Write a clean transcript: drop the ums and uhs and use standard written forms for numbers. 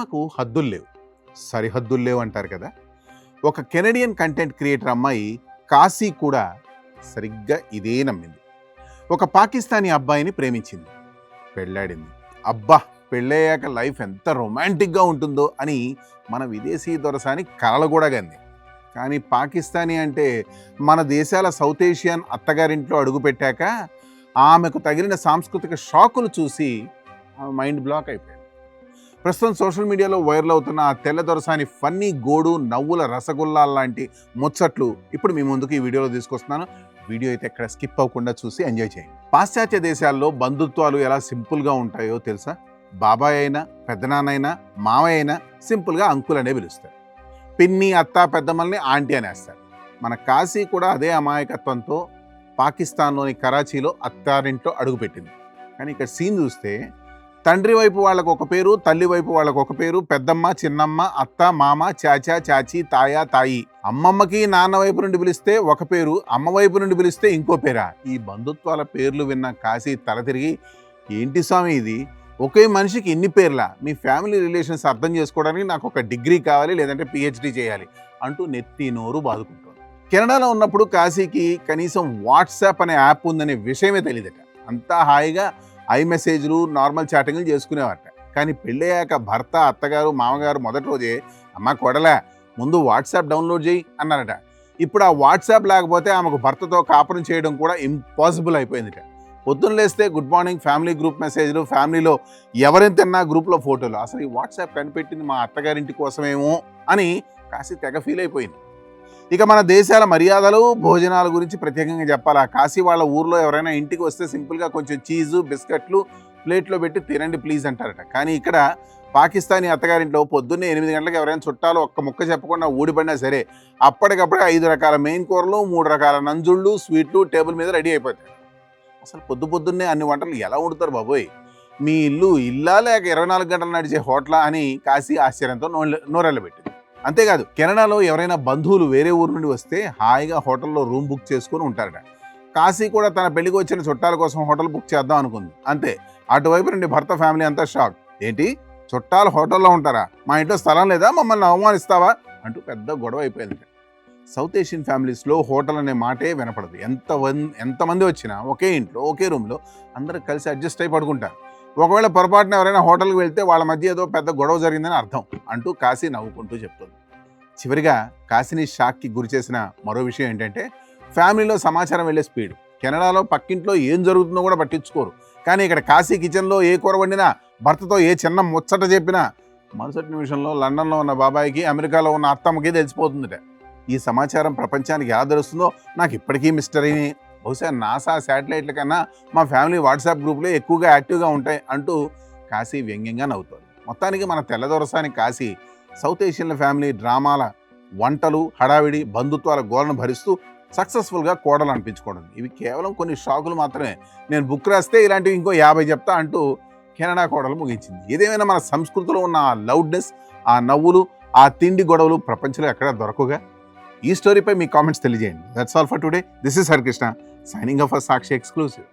ప్రేమకు హద్దులు లేవు, సరిహద్దులు లేవు అంటారు కదా. ఒక కెనడియన్ కంటెంట్ క్రియేటర్ అమ్మాయి కాశీ కూడా సరిగ్గా ఇదే నమ్మింది. ఒక పాకిస్తానీ అబ్బాయిని ప్రేమించింది, పెళ్ళాడింది. అబ్బా, పెళ్ళయ్యాక లైఫ్ ఎంత రొమాంటిక్గా ఉంటుందో అని మన విదేశీ దొరసాని కలలు కూడా కంది. కానీ పాకిస్తానీ అంటే మన దేశాల సౌత్ ఏషియన్ అత్తగారింట్లో అడుగుపెట్టాక ఆమెకు తగిలిన సాంస్కృతిక షాకులు చూసి ఆమె మైండ్ బ్లాక్ అయిపోయింది. ప్రస్తుతం సోషల్ మీడియాలో వైరల్ అవుతున్న ఆ తెల్ల దొరసాని ఫన్నీ గోడు, నవ్వుల రసగుల్లా లాంటి ముచ్చట్లు ఇప్పుడు మీ ముందుకు ఈ వీడియోలో తీసుకొస్తున్నాను. వీడియో అయితే ఎక్కడ స్కిప్ అవ్వకుండా చూసి ఎంజాయ్ చేయండి. పాశ్చాత్య దేశాల్లో బంధుత్వాలు ఎలా సింపుల్గా ఉంటాయో తెలుసా? బాబాయ్ అయినా, పెద్దనాన్నైనా, మావయ్య అయినా సింపుల్గా అంకుల్ అనే పిలుస్తారు. పిన్ని, అత్త, పెద్దమ్మల్ని ఆంటీ అనేస్తారు. మన కాశీ కూడా అదే అమాయకత్వంతో పాకిస్తాన్లోని కరాచీలో అత్తారింట్లో అడుగుపెట్టింది. కానీ ఇక్కడ సీన్ చూస్తే తండ్రి వైపు వాళ్ళకు ఒక పేరు, తల్లి వైపు వాళ్ళకు ఒక పేరు, పెద్దమ్మ, చిన్నమ్మ, అత్త, మామ, చాచా, చాచి, తాయ, తాయి. అమ్మమ్మకి నాన్న వైపు నుండి పిలిస్తే ఒక పేరు, అమ్మ వైపు నుండి పిలిస్తే ఇంకో పేరా? ఈ బంధుత్వాల పేర్లు విన్న కాశీ తల తిరిగి, ఏంటి స్వామి ఇది, ఒకే మనిషికి ఇన్ని పేర్లా? మీ ఫ్యామిలీ రిలేషన్స్ అర్థం చేసుకోవడానికి నాకు ఒక డిగ్రీ కావాలి, లేదంటే పిహెచ్డి చేయాలి అంటూ నెత్తి నోరు బాదుకుంటుంది. కెనడాలో ఉన్నప్పుడు కాశీకి కనీసం వాట్సాప్ అనే యాప్ ఉందనే విషయమే తెలియదట. అంతా హాయిగా ఐ మెసేజ్లు, నార్మల్ చాటింగ్లు చేసుకునేవారట. కానీ పెళ్ళయ్యాక భర్త, అత్తగారు, మామగారు మొదటి రోజే అమ్మ కొడలా ముందు వాట్సాప్ డౌన్లోడ్ చేయి అన్నారట. ఇప్పుడు ఆ వాట్సాప్ లేకపోతే ఆమెకు భర్తతో కాపురం చేయడం కూడా ఇంపాసిబుల్ అయిపోయిందిట. పొద్దున్న లేస్తే గుడ్ మార్నింగ్ ఫ్యామిలీ గ్రూప్ మెసేజ్లు, ఫ్యామిలీలో ఎవరెంతన్నా గ్రూప్లో ఫోటోలు. అసలు ఈ వాట్సాప్ కనిపెట్టింది మా అత్తగారింటి కోసమేమో అని కాశీ తెగ ఫీల్ అయిపోయింది. ఇక మన దేశాల మర్యాదలు, భోజనాల గురించి ప్రత్యేకంగా చెప్పాలా? కాశీ వాళ్ళ ఊర్లో ఎవరైనా ఇంటికి వస్తే సింపుల్గా కొంచెం చీజు, బిస్కెట్లు ప్లేట్లో పెట్టి తినండి ప్లీజ్ అంటారట. కానీ ఇక్కడ పాకిస్తానీ అత్తగారింట్లో పొద్దున్నే 8 గంటలకు ఎవరైనా చుట్టాలు ఒక్క ముక్క చెప్పకుండా ఊడిపడినా సరే అప్పటికప్పుడే 5 రకాల మెయిన్ కూరలు, 3 రకాల నంజుళ్ళు, స్వీట్లు టేబుల్ మీద రెడీ అయిపోతాయి. అసలు పొద్దున్నే అన్ని వంటలు ఎలా వండుతారు బాబోయ్? మీ ఇల్లు ఇల్లా లేక 24 గంటలు నడిచే హోటలా అని కాశీ ఆశ్చర్యంతో నోరెళ్ళబెట్టింది. అంతేకాదు, కెనడాలో ఎవరైనా బంధువులు వేరే ఊరు నుండి వస్తే హాయిగా హోటల్లో రూమ్ బుక్ చేసుకుని ఉంటారట. కాశీ కూడా తన పెళ్లికి వచ్చిన చుట్టాల కోసం హోటల్ బుక్ చేద్దాం అనుకుంది. అంతే, అటువైపు నుండి భర్త ఫ్యామిలీ అంతా షాక్. ఏంటి, చుట్టాలు హోటల్లో ఉంటారా? మా ఇంట్లో స్థలం లేదా? మమ్మల్ని అవమానిస్తావా అంటూ పెద్ద గొడవ అయిపోయింది. సౌత్ ఏషియన్ ఫ్యామిలీస్లో హోటల్ అనే మాటే వినపడదు. ఎంతమంది వచ్చినా ఒకే ఇంట్లో, ఒకే రూమ్లో అందరూ కలిసి అడ్జస్ట్ అయి పడుకుంటారు. ఒకవేళ పొరపాటున ఎవరైనా హోటల్కి వెళ్తే వాళ్ళ మధ్య ఏదో పెద్ద గొడవ జరిగిందని అర్థం అంటూ కాశీ నవ్వుకుంటూ చెప్తుంది. చివరిగా కాశీని షాక్కి గురి చేసిన మరో విషయం ఏంటంటే ఫ్యామిలీలో సమాచారం వెళ్ళే స్పీడ్. కెనడాలో పక్కింట్లో ఏం జరుగుతుందో కూడా పట్టించుకోరు. కానీ ఇక్కడ కాశీ కిచెన్లో ఏ కూర వండినా, భర్తతో ఏ చిన్న ముచ్చట చెప్పినా మరుసటి నిమిషంలో లండన్లో ఉన్న బాబాయికి, అమెరికాలో ఉన్న అత్తమ్మకి తెలిసిపోతుందిట. ఈ సమాచారం ప్రపంచానికి ఎలా తెలుస్తుందో నాకు ఇప్పటికీ మిస్టరీని. బహుశా నాసా శాటిలైట్ల కన్నా మా ఫ్యామిలీ వాట్సాప్ గ్రూప్లో ఎక్కువగా యాక్టివ్గా ఉంటాయి అంటూ కాశీ వ్యంగ్యంగా నవ్వుతుంది. మొత్తానికి మన తెల్లదొరసాని కాశీ సౌత్ ఏషియన్ల ఫ్యామిలీ డ్రామాల, వంటలు, హడావిడి, బంధుత్వాల గోలను భరిస్తూ సక్సెస్ఫుల్గా కోడలు అనిపించుకోవడం. ఇవి కేవలం కొన్ని షాకులు మాత్రమే. నేను బుక్ రాస్తే ఇలాంటివి ఇంకో 50 చెప్తా అంటూ కెనడా కోడలు ముగించింది. ఏదేమైనా మన సంస్కృతిలో ఉన్న ఆ లౌడ్నెస్, ఆ నవ్వులు, ఆ తిండి గొడవలు ప్రపంచంలో ఎక్కడా దొరకగా. ఈ స్టోరీపై మీ కామెంట్స్ తెలియజేయండి. That's all for today. This is Harikrishna signing off for Sakshi exclusive.